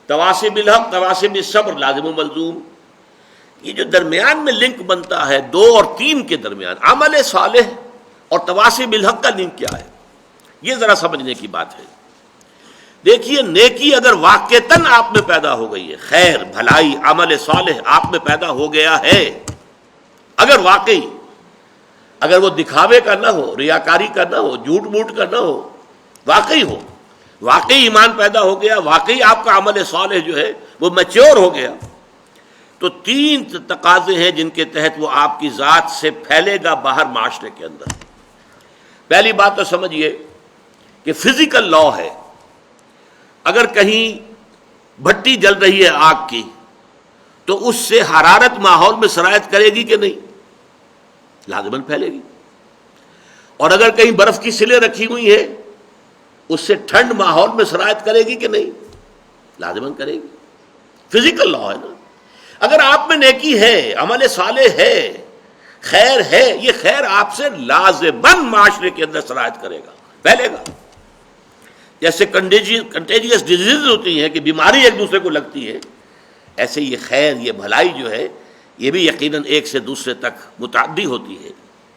تواصی بالحق تواصی بالصبر لازم و ملزوم. یہ جو درمیان میں لنک بنتا ہے 2 اور 3 کے درمیان، عمل صالح اور تواصی بالحق کا لنک کیا ہے؟ یہ ذرا سمجھنے کی بات ہے۔ دیکھیے نیکی اگر واقعتاً آپ میں پیدا ہو گئی ہے، خیر بھلائی عمل صالح آپ میں پیدا ہو گیا ہے، اگر واقعی، اگر وہ دکھاوے کا نہ ہو، ریاکاری کا نہ ہو، جھوٹ موٹ کا نہ ہو، واقعی ہو، واقعی ایمان پیدا ہو گیا، واقعی آپ کا عمل صالح جو ہے وہ میچور ہو گیا، تو تین تقاضے ہیں جن کے تحت وہ آپ کی ذات سے پھیلے گا باہر معاشرے کے اندر۔ پہلی بات تو سمجھیے کہ فزیکل لا ہے، اگر کہیں بھٹی جل رہی ہے آگ کی تو اس سے حرارت ماحول میں سرایت کرے گی کہ نہیں؟ لازماً پھیلے گی۔ اور اگر کہیں برف کی سلیں رکھی ہوئی ہیں اس سے ٹھنڈ ماحول میں سرایت کرے گی کہ نہیں؟ لازماً کرے گی، فزیکل لا ہے نا۔ اگر آپ میں نیکی ہے، عمل صالح ہے، خیر ہے، یہ خیر آپ سے لازماً معاشرے کے اندر سرایت کرے گا، پھیلے گا۔ جیسے کنٹیجیس ڈیزیز ہوتی ہیں کہ بیماری ایک دوسرے کو لگتی ہے، ایسے یہ خیر، یہ بھلائی جو ہے یہ بھی یقیناً ایک سے دوسرے تک متعدی ہوتی ہے،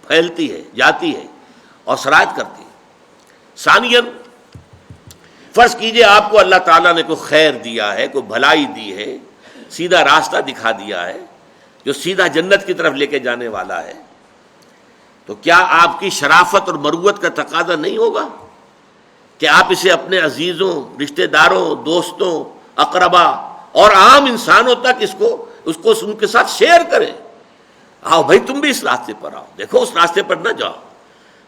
پھیلتی ہے، جاتی ہے اور سرایت کرتی ہے۔ ثانیاً فرض کیجئے آپ کو اللہ تعالیٰ نے کوئی خیر دیا ہے، کوئی بھلائی دی ہے، سیدھا راستہ دکھا دیا ہے جو سیدھا جنت کی طرف لے کے جانے والا ہے، تو کیا آپ کی شرافت اور مروت کا تقاضا نہیں ہوگا کہ آپ اسے اپنے عزیزوں، رشتہ داروں، دوستوں، اقربا اور عام انسانوں تک اس کو ان کے ساتھ شیئر کریں؟ آؤ بھائی تم بھی اس راستے پر آؤ، دیکھو اس راستے پر نہ جاؤ،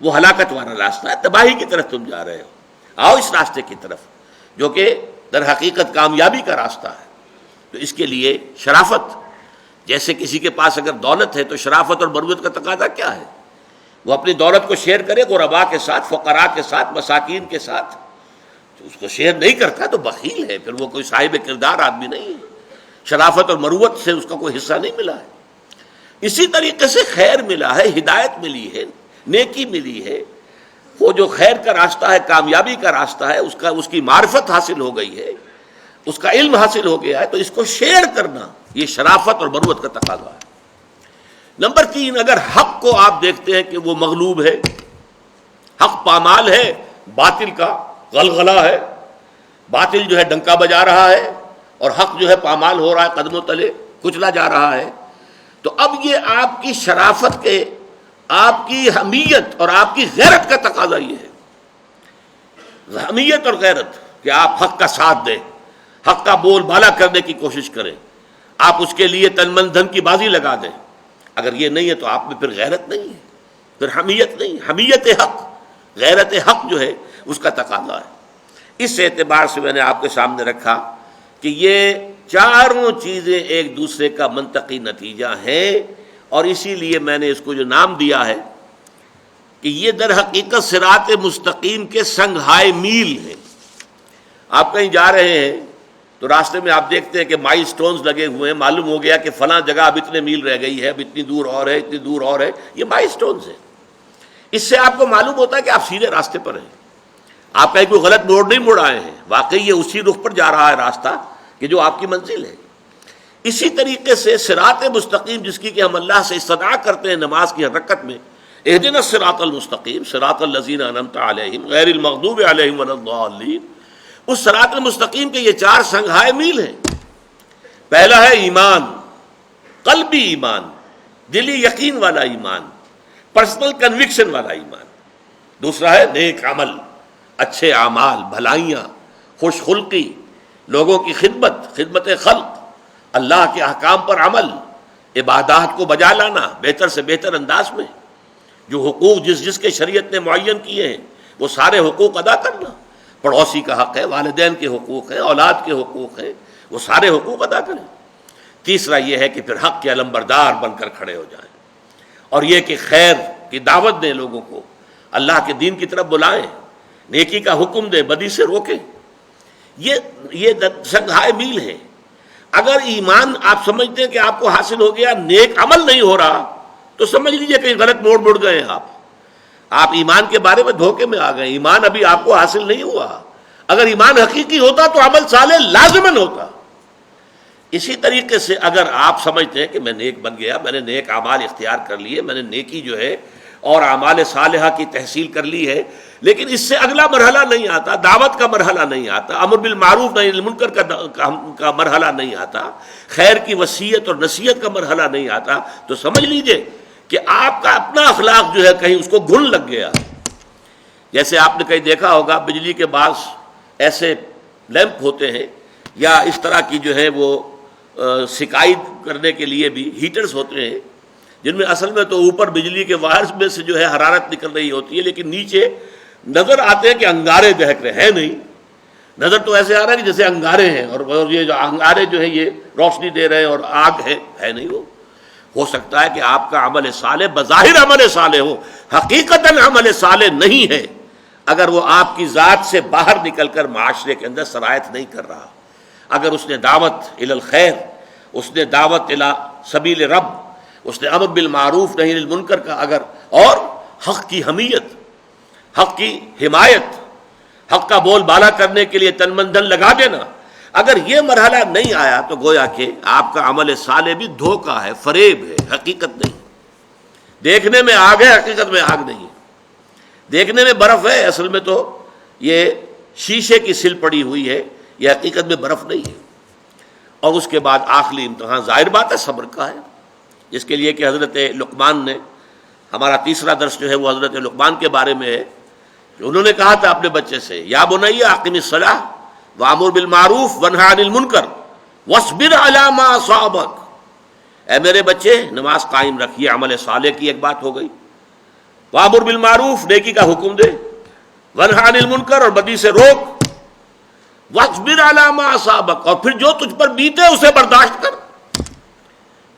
وہ ہلاکت والا راستہ ہے، تباہی کی طرف تم جا رہے ہو، آؤ اس راستے کی طرف جو کہ در حقیقت کامیابی کا راستہ ہے۔ تو اس کے لیے شرافت، جیسے کسی کے پاس اگر دولت ہے تو شرافت اور مروت کا تقاضا کیا ہے؟ وہ اپنی دولت کو شیئر کرے غرباء کے ساتھ، فقراء کے ساتھ، مساکین کے ساتھ۔ تو اس کو شیئر نہیں کرتا تو بخیل ہے، پھر وہ کوئی صاحب کردار آدمی نہیں ہے، شرافت اور مروت سے اس کا کوئی حصہ نہیں ملا ہے۔ اسی طریقے سے خیر ملا ہے، ہدایت ملی ہے، نیکی ملی ہے، وہ جو خیر کا راستہ ہے، کامیابی کا راستہ ہے، اس کی معرفت حاصل ہو گئی ہے، اس کا علم حاصل ہو گیا ہے، تو اس کو شیئر کرنا یہ شرافت اور مروت کا تقاضا ہے۔ نمبر 3، اگر حق کو آپ دیکھتے ہیں کہ وہ مغلوب ہے، حق پامال ہے، باطل کا غلغلہ ہے، باطل جو ہے ڈنکا بجا رہا ہے اور حق جو ہے پامال ہو رہا ہے، قدموں تلے کچلا جا رہا ہے، تو اب یہ آپ کی شرافت کے، آپ کی حمیت اور آپ کی غیرت کا تقاضا یہ ہے، حمیت اور غیرت، کہ آپ حق کا ساتھ دیں، حق کا بول بالا کرنے کی کوشش کریں، آپ اس کے لیے تن من دھن کی بازی لگا دیں۔ اگر یہ نہیں ہے تو آپ میں پھر غیرت نہیں ہے، پھر حمیت نہیں، حمیت حق، غیرت حق جو ہے اس کا تقاضا ہے۔ اس اعتبار سے میں نے آپ کے سامنے رکھا کہ یہ چاروں چیزیں ایک دوسرے کا منطقی نتیجہ ہیں، اور اسی لیے میں نے اس کو جو نام دیا ہے کہ یہ در حقیقت صراط مستقیم کے سنگھائے میل ہیں۔ آپ کہیں جا رہے ہیں تو راستے میں آپ دیکھتے ہیں کہ مائل سٹونز لگے ہوئے ہیں، معلوم ہو گیا کہ فلاں جگہ اب اتنے میل رہ گئی ہے، اب اتنی دور اور ہے، اتنی دور اور ہے، یہ مائل سٹونز ہیں۔ اس سے آپ کو معلوم ہوتا ہے کہ آپ سیدھے راستے پر ہیں، آپ کہیں کوئی غلط موڑ نہیں مڑ آئے ہیں، واقعی یہ اسی رخ پر جا رہا ہے راستہ کہ جو آپ کی منزل ہے۔ اسی طریقے سے صراط مستقیم جس کی کہ ہم اللہ سے استدعا کرتے ہیں نماز کی حرکت میں، اہدنا الصراط المستقیم صراط الذین انعمت علیہم غیر المغضوب علیہم ولا الضالین، اس صراط المستقیم کے یہ 4 سنگھائے میل ہیں۔ پہلا ہے ایمان، قلبی ایمان، دلی یقین والا ایمان، پرسنل کنوکشن والا ایمان۔ دوسرا ہے نیک عمل، اچھے اعمال، بھلائیاں، خوش خلقی، لوگوں کی خدمت خلق، اللہ کے احکام پر عمل، عبادات کو بجا لانا بہتر سے بہتر انداز میں، جو حقوق جس کے شریعت نے معین کیے ہیں وہ سارے حقوق ادا کرنا، پڑوسی کا حق ہے، والدین کے حقوق ہیں، اولاد کے حقوق ہیں، وہ سارے حقوق ادا کریں۔ تیسرا یہ ہے کہ پھر حق کے علمبردار بن کر کھڑے ہو جائیں، اور یہ کہ خیر کی دعوت دیں، لوگوں کو اللہ کے دین کی طرف بلائیں، نیکی کا حکم دیں، بدی سے روکیں۔ یہ سنگھائے میل ہے۔ اگر ایمان آپ سمجھتے ہیں کہ آپ کو حاصل ہو گیا، نیک عمل نہیں ہو رہا، تو سمجھ لیجئے کہ غلط موڑ مڑ گئے ہیں آپ ایمان کے بارے میں دھوکے میں آ گئے، ایمان ابھی آپ کو حاصل نہیں ہوا۔ اگر ایمان حقیقی ہوتا تو عمل صالح لازماً ہوتا۔ اسی طریقے سے اگر آپ سمجھتے ہیں کہ میں نیک بن گیا، میں نے نیک اعمال اختیار کر لیے، میں نے نیکی جو ہے اور اعمال صالحہ کی تحصیل کر لی ہے، لیکن اس سے اگلا مرحلہ نہیں آتا، دعوت کا مرحلہ نہیں آتا، امر بالمعروف نہی عن المنکر کا مرحلہ نہیں آتا، خیر کی وصیت اور نصیحت کا مرحلہ نہیں آتا، تو سمجھ لیجئے کہ آپ کا اپنا اخلاق جو ہے کہیں اس کو گھن لگ گیا۔ جیسے آپ نے کہیں دیکھا ہوگا بجلی کے بعض ایسے لیمپ ہوتے ہیں یا اس طرح کی جو ہے وہ سکائی کرنے کے لیے بھی ہیٹرز ہوتے ہیں، جن میں اصل میں تو اوپر بجلی کے وائرز میں سے جو ہے حرارت نکل رہی ہوتی ہے، لیکن نیچے نظر آتے ہیں کہ انگارے دہک رہے ہیں، نہیں، نظر تو ایسے آ رہا ہے کہ جیسے انگارے ہیں، اور یہ جو انگارے جو ہیں یہ روشنی دے رہے ہیں اور آگ ہے نہیں وہ۔ ہو سکتا ہے کہ آپ کا عمل صالح بظاہر عمل صالح ہو، حقیقتاً عمل صالح نہیں ہے، اگر وہ آپ کی ذات سے باہر نکل کر معاشرے کے اندر سرایت نہیں کر رہا، اگر اس نے دعوت الی الخیر، اس نے دعوت الی سبیل رب، اس نے امر بالمعروف نہی عن المنکر کا اگر، اور حق کی حمیت، حق کی حمایت، حق کا بول بالا کرنے کے لیے تن من دھن لگا دینا، اگر یہ مرحلہ نہیں آیا تو گویا کہ آپ کا عمل صالح بھی دھوکہ ہے، فریب ہے، حقیقت نہیں۔ دیکھنے میں آگ ہے، حقیقت میں آگ نہیں ہے، دیکھنے میں برف ہے، اصل میں تو یہ شیشے کی سل پڑی ہوئی ہے، یہ حقیقت میں برف نہیں ہے۔ اور اس کے بعد آخری امتحان ظاہر بات ہے صبر کا ہے، جس کے لیے کہ حضرت لقمان نے، ہمارا تیسرا درس جو ہے وہ حضرت لقمان کے بارے میں ہے، کہ انہوں نے کہا تھا اپنے بچے سے، یا بنی اقم الصلاۃ وامر بالمعروف وانہی عن المنکر واصبر علی ما اصابک، اے میرے بچے نماز قائم رکھیے، عمل صالح کی ایک بات ہو گئی، وامر بالمعروف نیکی کا حکم دے، وانہی عن المنکر اور بدی سے روک، واصبر علی ما اصابک اور پھر جو تجھ پر بیتے اسے برداشت کر،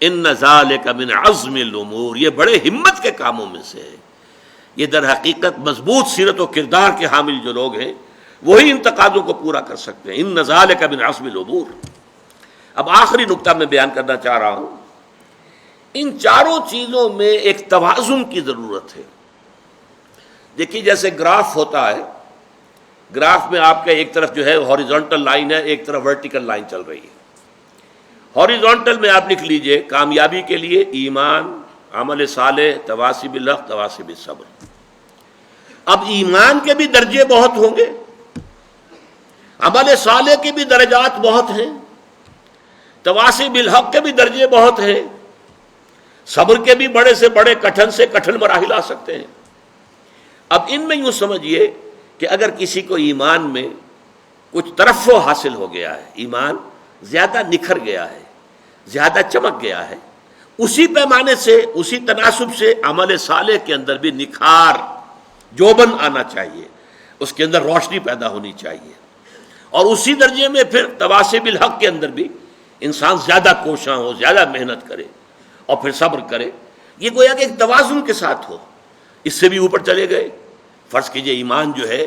ان ذالک من عزم الامور، یہ بڑے ہمت کے کاموں میں سے ہے۔ یہ در حقیقت مضبوط سیرت و کردار کے حامل جو لوگ ہیں وہی ان تقاضوں کو پورا کر سکتے ہیں، ان ذالک من عزم الامور۔ اب آخری نکتہ میں بیان کرنا چاہ رہا ہوں، ان چاروں چیزوں میں ایک توازن کی ضرورت ہے۔ دیکھیے جیسے گراف ہوتا ہے، گراف میں آپ کا ایک طرف جو ہے ہاریزونٹل لائن ہے، ایک طرف ورٹیکل لائن چل رہی ہے۔ ہاریزونٹل میں آپ لکھ لیجئے کامیابی کے لیے ایمان، عمل صالح، تواصی بالحق، تواصی بالصبر۔ اب ایمان کے بھی درجے بہت ہوں گے، عمل صالح کے بھی درجات بہت ہیں، تواصی بالحق کے بھی درجے بہت ہیں، صبر کے بھی بڑے سے بڑے کٹھن سے کٹھن مراحل آ سکتے ہیں۔ اب ان میں یوں سمجھیے کہ اگر کسی کو ایمان میں کچھ ترفع حاصل ہو گیا ہے، ایمان زیادہ نکھر گیا ہے، زیادہ چمک گیا ہے، اسی پیمانے سے، اسی تناسب سے عمل صالح کے اندر بھی نکھار، جوبن آنا چاہیے، اس کے اندر روشنی پیدا ہونی چاہیے، اور اسی درجے میں پھر تواصی بالحق کے اندر بھی انسان زیادہ کوشاں ہو، زیادہ محنت کرے اور پھر صبر کرے۔ یہ گویا کہ ایک توازن کے ساتھ ہو۔ اس سے بھی اوپر چلے گئے، فرض کیجئے ایمان جو ہے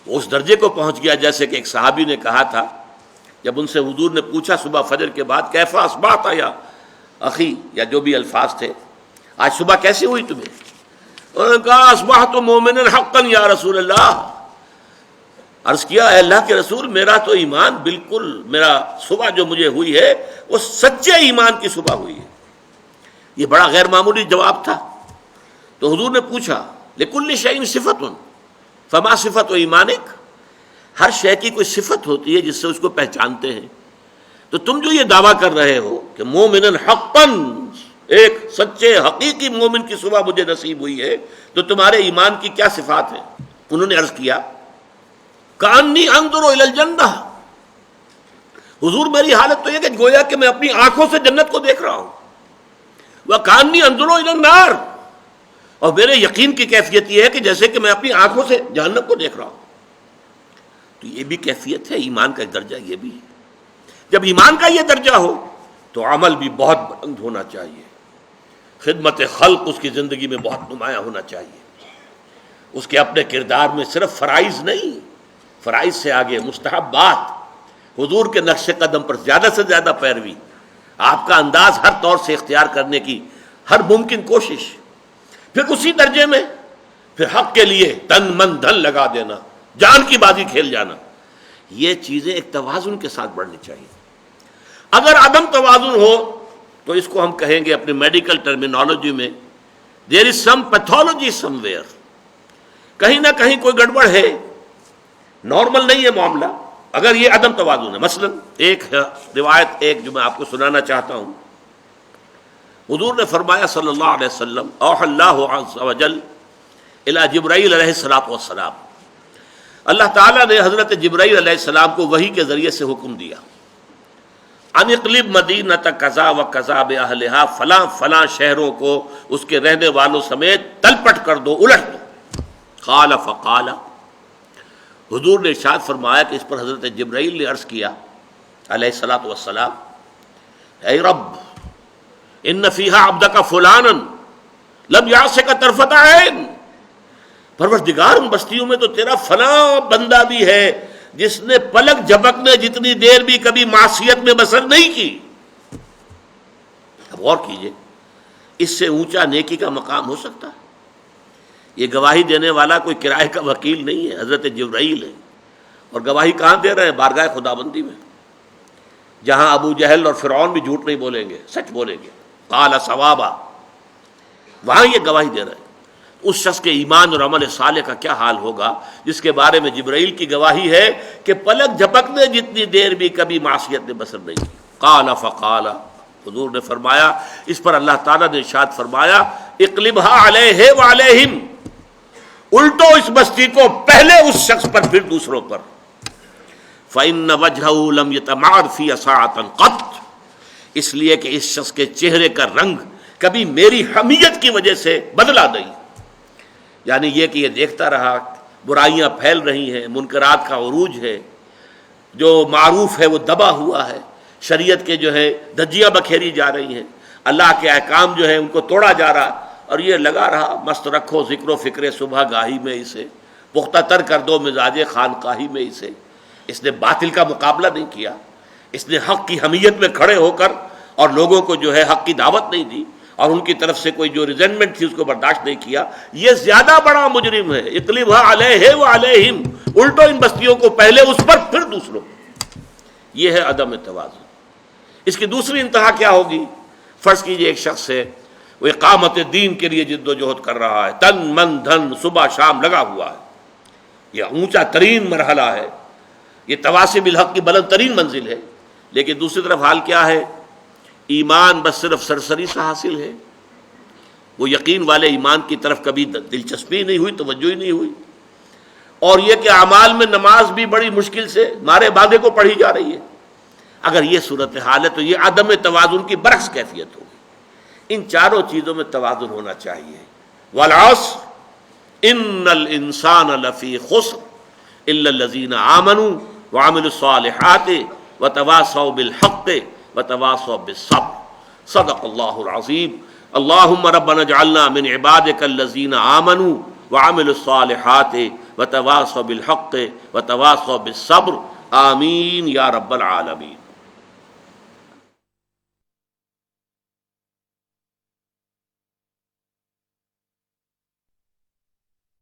وہ اس درجے کو پہنچ گیا، جیسے کہ ایک صحابی نے کہا تھا جب ان سے حضور نے پوچھا صبح فجر کے بعد، کیف اصبحت یا اخی، یا جو بھی الفاظ تھے، آج صبح کیسی ہوئی تمہیں؟ انہوں نے کہا اصبحت مومنا حقا یا رسول اللہ، عرض کیا اے اللہ کے رسول میرا تو ایمان بالکل، میرا صبح جو مجھے ہوئی ہے وہ سچے ایمان کی صبح ہوئی ہے۔ یہ بڑا غیر معمولی جواب تھا۔ تو حضور نے پوچھا لکل شیء صفت فما صفت ایمانک، ہر شے کی کوئی صفت ہوتی ہے جس سے اس کو پہچانتے ہیں، تو تم جو یہ دعویٰ کر رہے ہو کہ مومن حقا، ایک سچے حقیقی مومن کی صبح مجھے نصیب ہوئی ہے، تو تمہارے ایمان کی کیا صفات ہیں؟ انہوں نے عرض کیا کانی انظر الی الجنہ، حضور میری حالت تو یہ کہ گویا کہ میں اپنی آنکھوں سے جنت کو دیکھ رہا ہوں، وکانی انظر الی النار، اور میرے یقین کی کیفیت یہ ہے کہ جیسے کہ میں اپنی آنکھوں سے جہنم کو دیکھ رہا ہوں۔ تو یہ بھی کیفیت ہے، ایمان کا ایک درجہ یہ بھی ہے۔ جب ایمان کا یہ درجہ ہو تو عمل بھی بہت بلند ہونا چاہیے، خدمت خلق اس کی زندگی میں بہت نمایاں ہونا چاہیے، اس کے اپنے کردار میں صرف فرائض نہیں، فرائض سے آگے مستحبات، حضور کے نقش قدم پر زیادہ سے زیادہ پیروی، آپ کا انداز ہر طور سے اختیار کرنے کی ہر ممکن کوشش، پھر اسی درجے میں پھر حق کے لیے تن من دھن لگا دینا، جان کی بازی کھیل جانا، یہ چیزیں ایک توازن کے ساتھ بڑھنی چاہیے۔ اگر عدم توازن ہو تو اس کو ہم کہیں گے اپنے میڈیکل ٹرمینالوجی میں دیر از سم پیتھولوجی سم ویئر، کہیں نہ کہیں کوئی گڑبڑ ہے، نارمل نہیں ہے معاملہ. اگر یہ عدم توازن ہے، مثلا ایک روایت ایک جو میں آپ کو سنانا چاہتا ہوں. حضور نے فرمایا صلی اللہ علیہ وسلم، اوحى اللہ عز وجل الی جبرائیل علیہ الصلوۃ والسلام، اللہ تعالیٰ نے حضرت جبرائیل علیہ السلام کو وحی کے ذریعے سے حکم دیا، ان اقلب مدینۃ کذا و کذا باہلھا، فلاں فلاں شہروں کو اس کے رہنے والوں سمیت تلپٹ کر دو، الٹ دو. قال فقال، حضور نے ارشاد فرمایا کہ اس پر حضرت جبرائیل نے عرض کیا علیہ الصلوۃ والسلام، اے رب ان فیہا عبدک فلانا لم یعصک طرفۃ عین، پروردگار ان بستیوں میں تو تیرا فلاں بندہ بھی ہے جس نے پلک جھپکنے جتنی دیر بھی کبھی معصیت میں بسر نہیں کی. اب غور کیجئے، اس سے اونچا نیکی کا مقام ہو سکتا ہے؟ یہ گواہی دینے والا کوئی کرائے کا وکیل نہیں ہے، حضرت جبرائیل ہے، اور گواہی کہاں دے رہے ہیں؟ بارگاہ خداوندی میں، جہاں ابو جہل اور فرعون بھی جھوٹ نہیں بولیں گے، سچ بولیں گے. قال ثوابا، وہاں یہ گواہی دے رہے ہیں. اس شخص کے ایمان اور عمل صالح کا کیا حال ہوگا جس کے بارے میں جبرائیل کی گواہی ہے کہ پلک جھپکنے جتنی دیر بھی کبھی معصیت میں بسر نہیں کی. قال فقال، حضور نے فرمایا، اس پر اللہ تعالیٰ نے ارشاد فرمایا، اقلبها علیہ وعلیہم، الٹو اس بستی کو، پہلے اس شخص پر پھر دوسروں پر. فإن وجهه لم يتمعر في ساعة قط، اس لیے کہ اس شخص کے چہرے کا رنگ کبھی میری حمیت کی وجہ سے بدلا نہیں. یعنی یہ کہ یہ دیکھتا رہا برائیاں پھیل رہی ہیں، منکرات کا عروج ہے، جو معروف ہے وہ دبا ہوا ہے، شریعت کے جو ہے دھجیاں بکھیری جا رہی ہیں، اللہ کے احکام جو ہیں ان کو توڑا جا رہا، اور یہ لگا رہا مست رکھو ذکر و فکر صبح گاہی میں اسے، پختہ تر کر دو مزاج خانقاہی میں اسے. اس نے باطل کا مقابلہ نہیں کیا، اس نے حق کی حمیت میں کھڑے ہو کر اور لوگوں کو جو ہے حق کی دعوت نہیں دی، اور ان کی طرف سے کوئی جو ریزنٹمنٹ تھی اس کو برداشت نہیں کیا. یہ زیادہ بڑا مجرم ہے. اقلبها علیہ وعلیہم، الٹو ان بستیوں کو، پہلے اس پر پھر دوسروں. یہ ہے عدم توازن. اس کی دوسری انتہا کیا ہوگی؟ فرض کیجئے ایک شخص ہے، وہ اقامت دین کے لیے جد و جہد کر رہا ہے، تن من دھن صبح شام لگا ہوا ہے، یہ اونچا ترین مرحلہ ہے، یہ تواصی بالحق کی بلند ترین منزل ہے. لیکن دوسری طرف حال کیا ہے؟ ایمان بس صرف سرسری سا حاصل ہے، وہ یقین والے ایمان کی طرف کبھی دلچسپی نہیں ہوئی، توجہ ہی نہیں ہوئی. اور یہ کہ اعمال میں نماز بھی بڑی مشکل سے مارے باندھے کو پڑھی جا رہی ہے. اگر یہ صورتحال ہے تو یہ عدم توازن کی برعکس کیفیت ہوگی. ان چاروں چیزوں میں توازن ہونا چاہیے. والعصر ان الانسان لفی خسر الا الذین آمنوا وعملوا الصالحات وتواصوا بالحق وتواصوا بالصبر. صدق اللہ العظیم. اللہم ربنا اجعلنا من عبادک الذین آمنوا وعملوا الصالحات وتواصوا بالحق وتواصوا بالصبر. آمین یا رب العالمین.